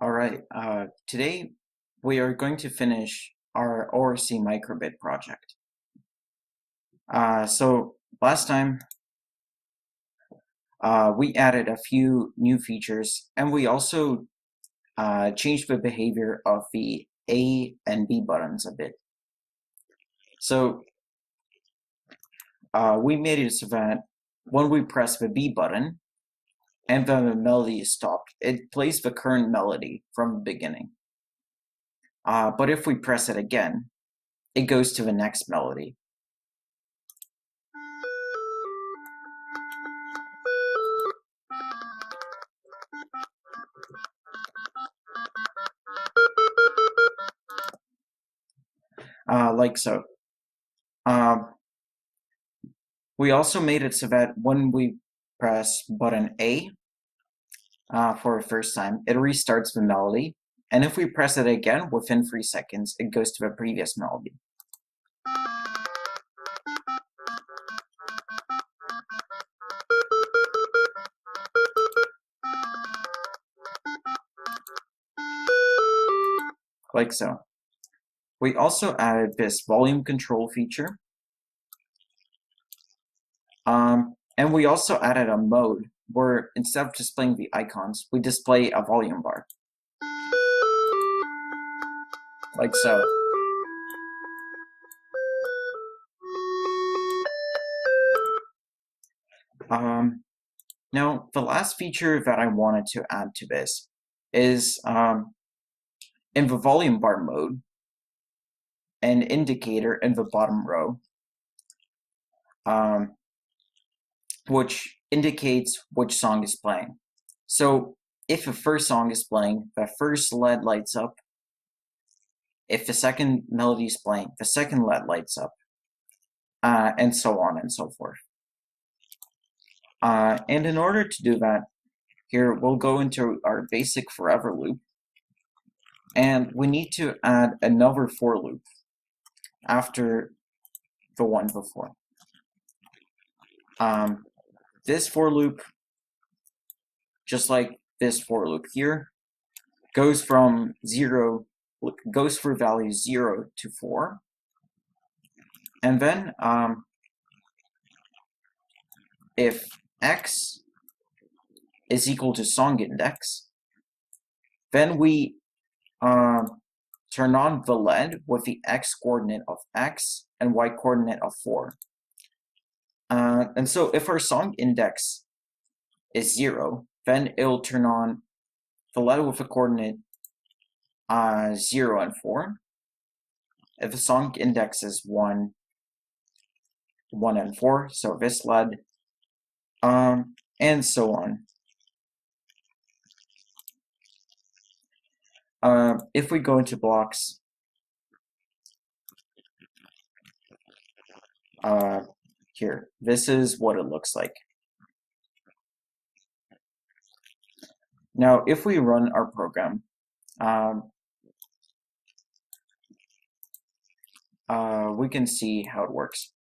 All right, today we are going to finish our ORC microbit project. So last time we added a few new features and we also changed the behavior of the A and B buttons a bit. So we made it so that when we press the B button and the melody is stopped, it plays the current melody from the beginning. But if we press it again, it goes to the next melody. Like so. Um, we also made it so that when we press button A for the first time, it restarts the melody. And if we press it again within 3 seconds, it goes to the previous melody. Like so. We also added this volume control feature. And we also added a mode where instead of displaying the icons, we display a volume bar. Like so. Now, the last feature that I wanted to add to this is in the volume bar mode, an indicator in the bottom row, which indicates which song is playing. So if the first song is playing, the first LED lights up. If the second melody is playing, the second LED lights up, and so on and so forth. And in order to do that, here we'll go into our basic forever loop, and we need to add another for loop after the one before. This for loop, just like this for loop here, goes from goes for values 0 to 4, and then if x is equal to song index, then we turn on the LED with the x coordinate of x and y coordinate of 4. And so if our song index is 0, then it'll turn on the LED with the coordinate 0 and 4. If the song index is 1, 1 and 4, so this LED, and so on. If we go into blocks, here, this is what it looks like. Now, if we run our program, we can see how it works.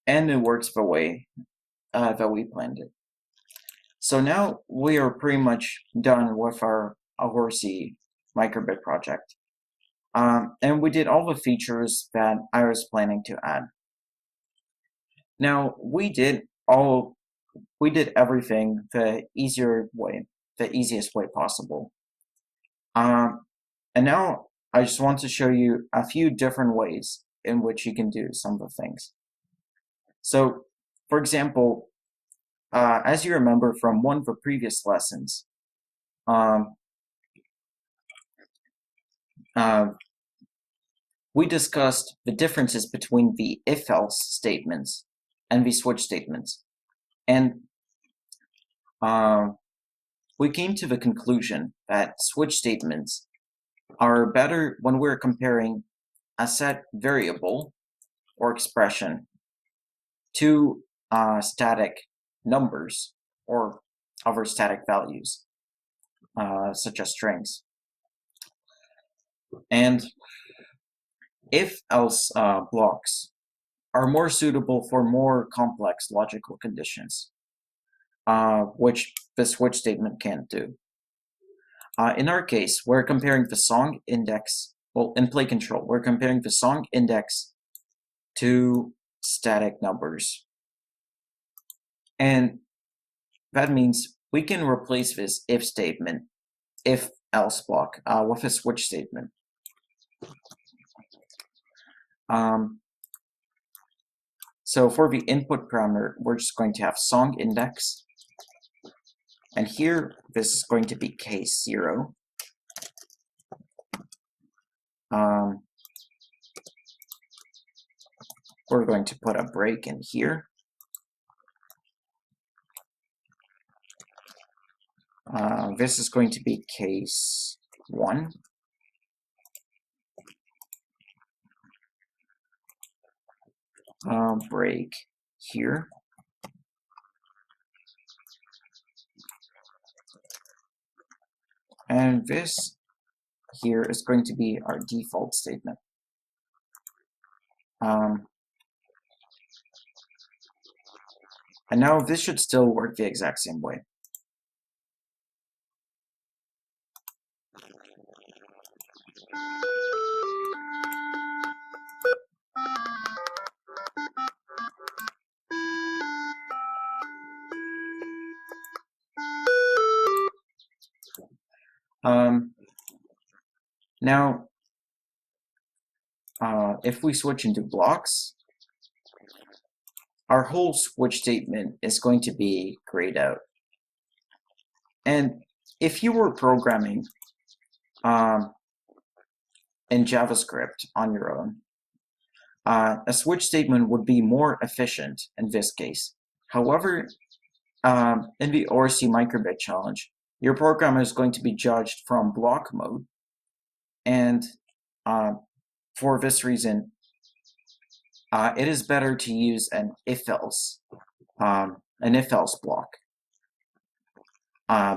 And it works the way that we planned it. So now we are pretty much done with our ORC microbit project. And we did all the features that I was planning to add. Now we did everything the easiest way possible. And now I just want to show you a few different ways in which you can do some of the things. So, for example, as you remember from one of the previous lessons, we discussed the differences between the if-else statements and the switch statements. And we came to the conclusion that switch statements are better when we're comparing a set variable or expression to static numbers or other static values, such as strings. And if-else blocks are more suitable for more complex logical conditions, which the switch statement can't do. In our case, we're comparing the song index, well, in PlayControl, we're comparing the song index to static numbers. And that means we can replace this if statement, if-else block, with a switch statement. So for the input parameter, we're just going to have song index. And here, this is going to be case 0. We're going to put a break in here. This is going to be case 1. Break here. And this here is going to be our default statement. And now this should still work the exact same way. Now, if we switch into blocks, our whole switch statement is going to be grayed out. And if you were programming in JavaScript on your own, a switch statement would be more efficient in this case. However, in the ORC microbit challenge, your program is going to be judged from block mode. And for this reason, it is better to use an if-else block,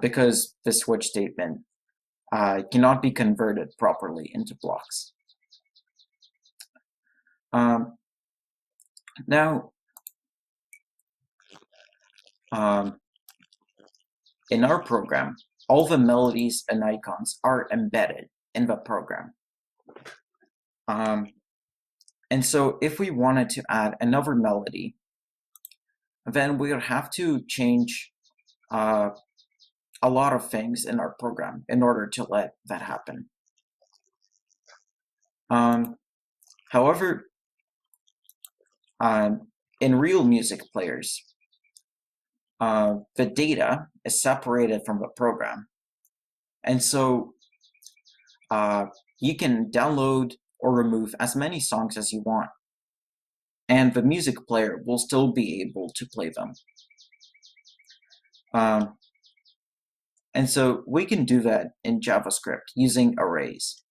because the switch statement cannot be converted properly into blocks. Now, in our program, all the melodies and icons are embedded in the program. And so if we wanted to add another melody, then we would have to change a lot of things in our program in order to let that happen. However, in real music players, the data is separated from the program. And so you can download or remove as many songs as you want, and the music player will still be able to play them. And so we can do that in JavaScript using arrays.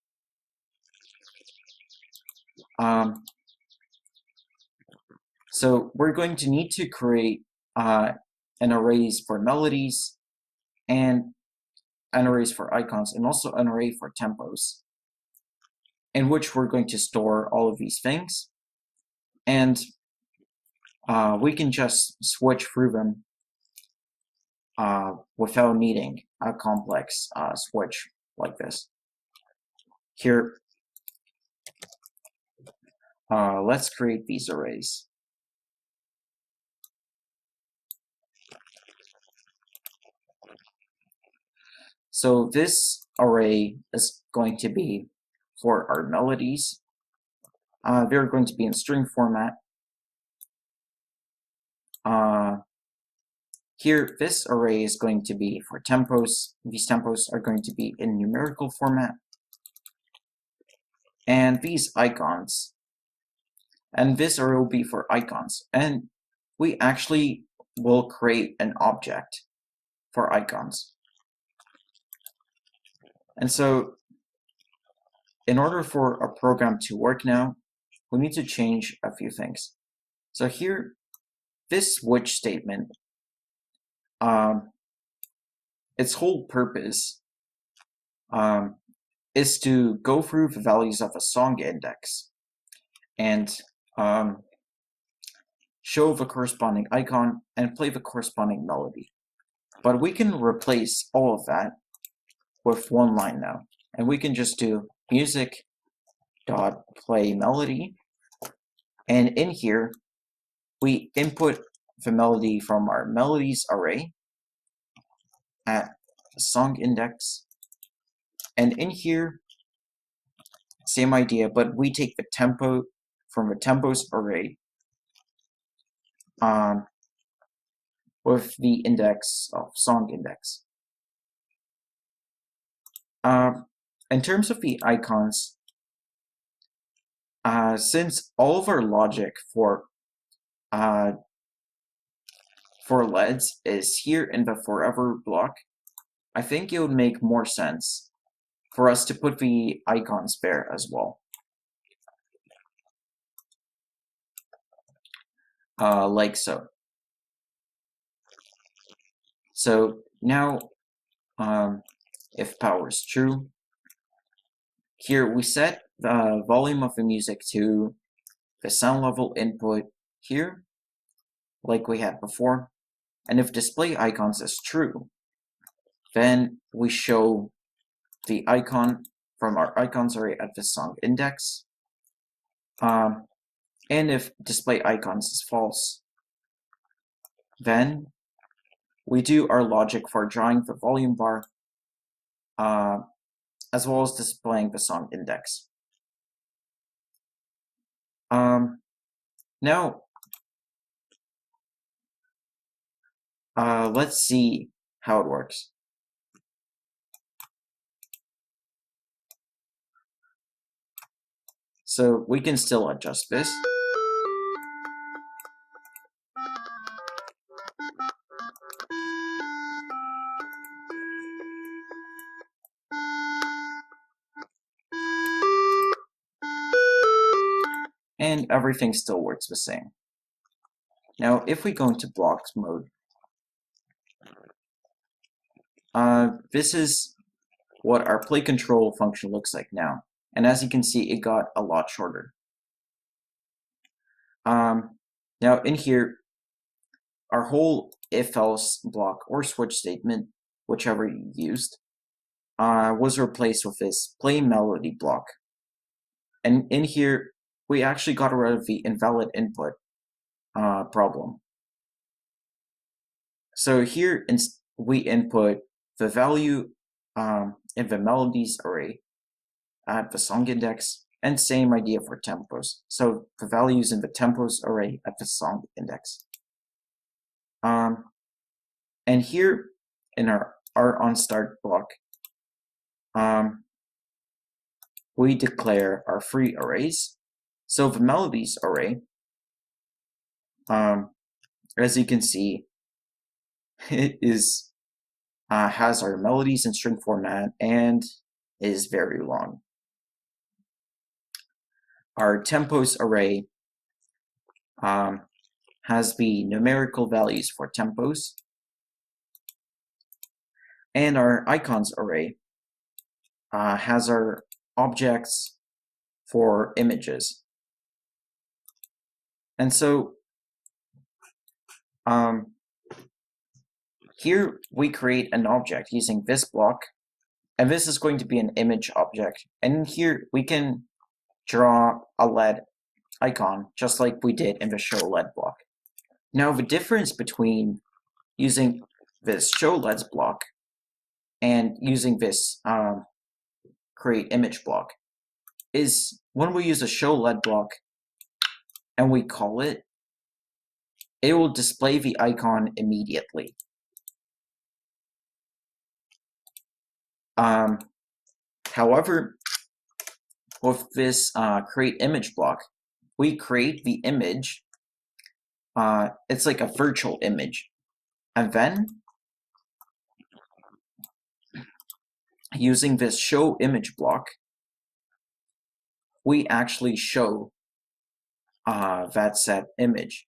So we're going to need to create an arrays for melodies and an arrays for icons, and also an array for tempos, in which we're going to store all of these things. And we can just switch through them without needing a complex switch like this. Here, let's create these arrays. So this array is going to be for our melodies. They're going to be in string format. Here, this array is going to be for tempos. These tempos are going to be in numerical format. And these icons. And this array will be for icons. And we actually will create an object for icons. And so, in order for our program to work now, we need to change a few things. So here, this switch statement its whole purpose is to go through the values of a song index and show the corresponding icon and play the corresponding melody. But we can replace all of that with one line now, and we can just do music.play melody, and in here we input the melody from our melodies array at song index, and in here same idea, but we take the tempo from the tempos array with the index of song index. In terms of the icons, since all of our logic for LEDs is here in the forever block, I think it would make more sense for us to put the icons there as well. Like so. So now, if power is true, here we set the volume of the music to the sound level input here, like we had before. And if display icons is true, then we show the icon from our icons array at the song index. And if display icons is false, then we do our logic for drawing the volume bar as well as displaying the song index. Now, let's see how it works. So we can still adjust this. And everything still works the same. Now, if we go into blocks mode, this is what our PlayControl function looks like now. And as you can see, it got a lot shorter. Now in here, our whole if-else block or switch statement, whichever you used, was replaced with this play melody block. And in here, we actually got rid of the invalid input problem. So here we input the value in the melodies array at the song index, and same idea for tempos. So the values in the tempos array at the song index. And here in our onStart block, we declare our three arrays. So the melodies array, as you can see, it is has our melodies in string format and is very long. Our tempos array has the numerical values for tempos, and our icons array has our objects for images. And so here we create an object using this block, and this is going to be an image object. And here we can draw a LED icon just like we did in the show LED block. Now the difference between using this show LEDs block and using this create image block is when we use a show LED block and we call it, it will display the icon immediately. However, with this create image block, we create the image. It's like a virtual image, and then using this show image block, we actually show that set image.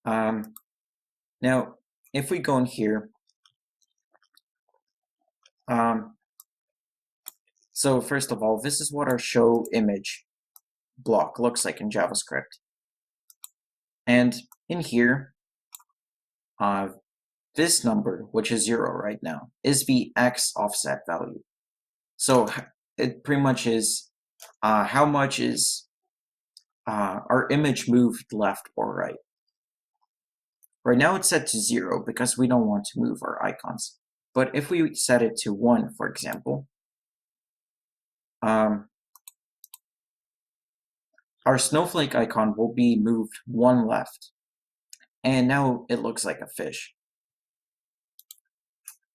Now, if we go in here, so first of all, this is what our show image block looks like in JavaScript. And in here, this number, which is 0 right now, is the X offset value. So it pretty much is how much is our image moved left or right. Right now it's set to 0 because we don't want to move our icons. But if we set it to 1, for example, our snowflake icon will be moved 1 left. And now it looks like a fish.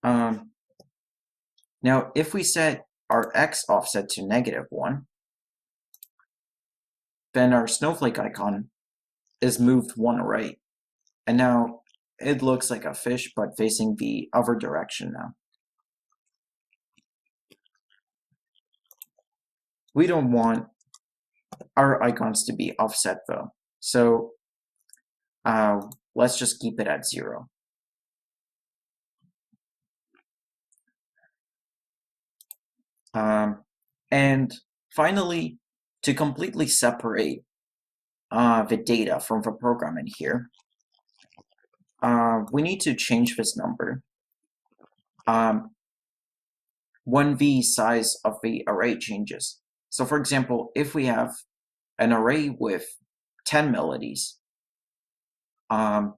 Now, if we set our X offset to -1, then our snowflake icon is moved 1 right. And now it looks like a fish, but facing the other direction now. We don't want our icons to be offset though. So let's just keep it at 0. And finally, to completely separate the data from the program in here, we need to change this number when the size of the array changes. So for example, if we have an array with 10 melodies, our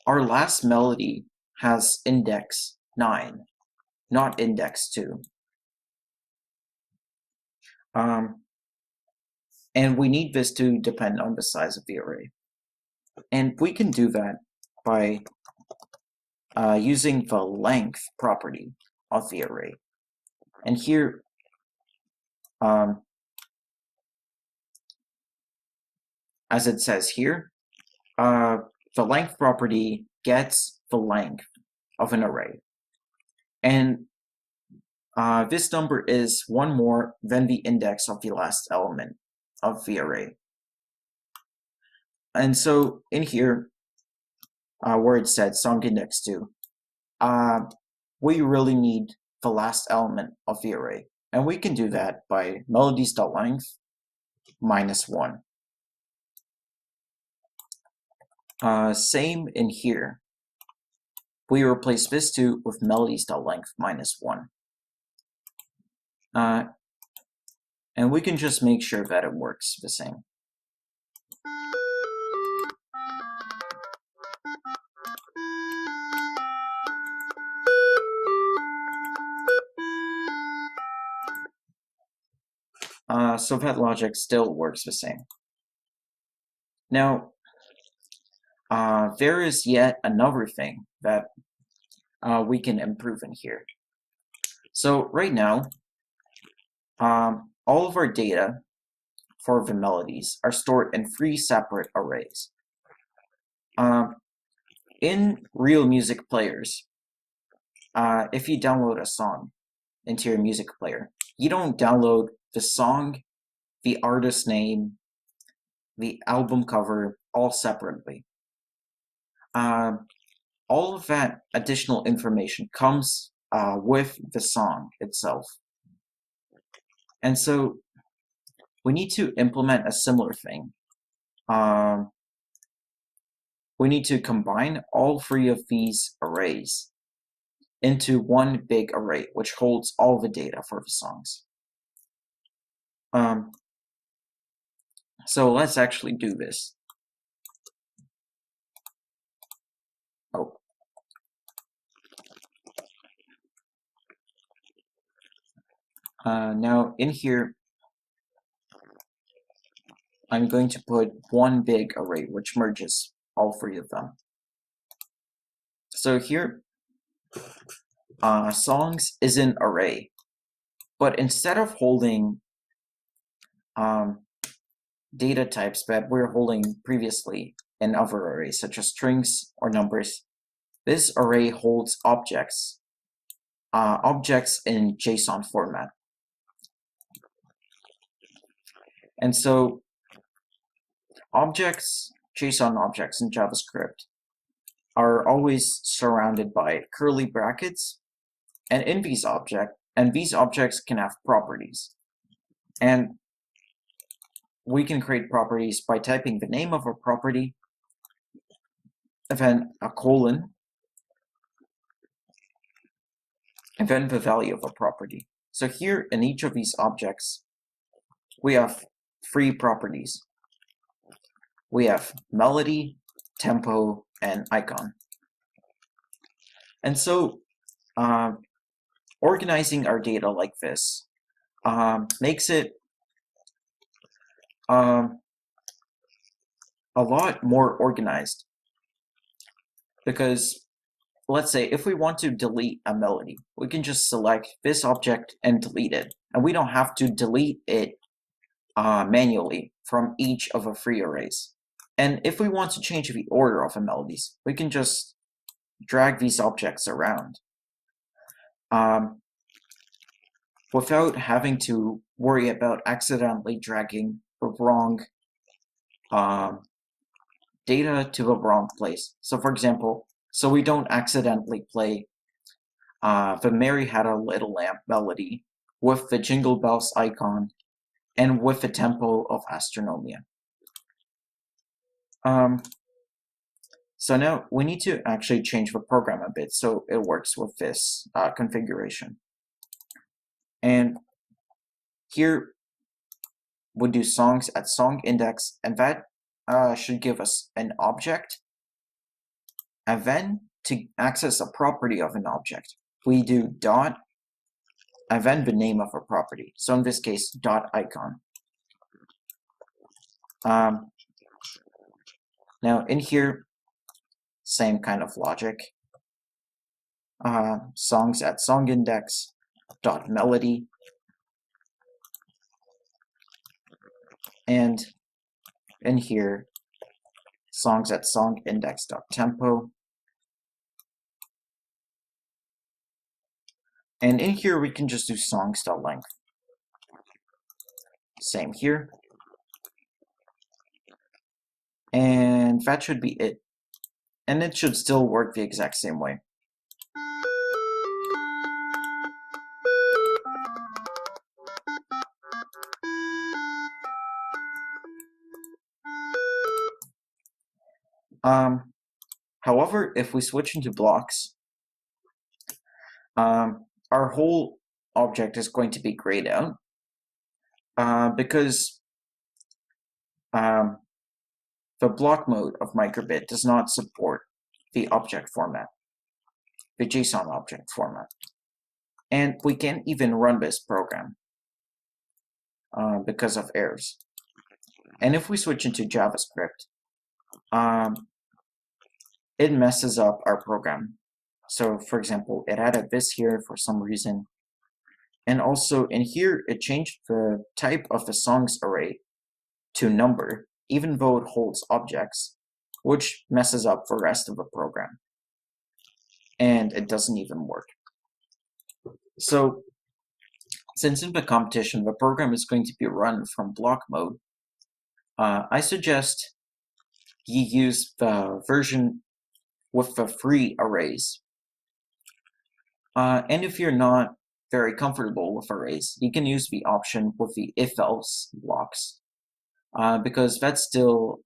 last melody has index 9, not index 2. And we need this to depend on the size of the array. And we can do that by using the length property of the array. And here, as it says here, the length property gets the length of an array. And this number is 1 more than the index of the last element of the array. And so in here, where it said song index 2, we really need the last element of the array. And we can do that by melodies.length -1. Same in here. We replace this 2 with melodies.length -1. And we can just make sure that it works the same. So that logic still works the same. Now, there is yet another thing that we can improve in here. So right now, all of our data for the melodies are stored in 3 separate arrays. In real music players, if you download a song into your music player, you don't download the song, the artist name, the album cover, all separately. All of that additional information comes with the song itself. And so we need to implement a similar thing. We need to combine all 3 of these arrays into one big array, which holds all the data for the songs. So let's actually do this. Oh. Now in here, I'm going to put one big array which merges all 3 of them. So here, songs is an array, but instead of holding data types that we're holding previously in other arrays, such as strings or numbers, this array holds objects, objects in JSON format. And so objects JSON objects in JavaScript are always surrounded by curly brackets, and in these objects can have properties. And we can create properties by typing the name of a property, and then a colon, and then the value of a property. So here in each of these objects, we have 3 properties. We have melody, tempo, and icon. And so organizing our data like this makes it a lot more organized, because let's say if we want to delete a melody, we can just select this object and delete it, and we don't have to delete it manually from each of the 3 arrays. And if we want to change the order of the melodies, we can just drag these objects around without having to worry about accidentally dragging the wrong data to the wrong place. So for example, so we don't accidentally play the Mary Had a Little Lamb melody with the Jingle Bells icon and with the tempo of Astronomia. So now we need to actually change the program a bit so it works with this configuration. And here we'll do songs at song index, and that should give us an object. And then to access a property of an object, we do dot and then the name of a property. So in this case, dot icon. Now in here, same kind of logic. Songs at song index dot melody, and in here, songs at song index dot tempo, and in here we can just do songs dot length. Same here, and that should be it. And it should still work the exact same way. However, if we switch into blocks, our whole object is going to be grayed out because the block mode of microbit does not support the object format, the JSON object format. And we can't even run this program because of errors. And if we switch into JavaScript, it messes up our program. So for example, it added this here for some reason. And also in here, it changed the type of the songs array to number, even though it holds objects, which messes up the rest of the program. And it doesn't even work. So since in the competition, the program is going to be run from block mode, I suggest you use the version with the free arrays. And if you're not very comfortable with arrays, you can use the option with the if-else blocks, because that still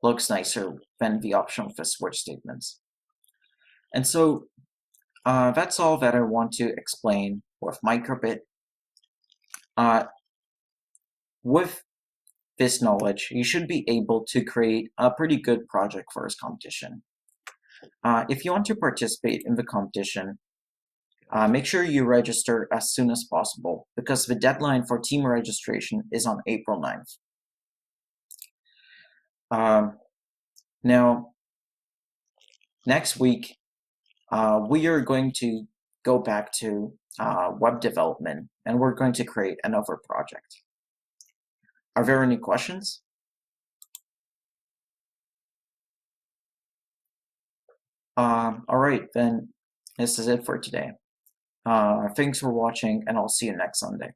looks nicer than the option with the switch statements. And so that's all that I want to explain with microbit. With this knowledge, you should be able to create a pretty good project for this competition. If you want to participate in the competition, make sure you register as soon as possible, because the deadline for team registration is on April 9th. Now, next week, we are going to go back to web development, and we're going to create another project. Are there any questions? All right, then this is it for today. Thanks for watching, and I'll see you next Sunday.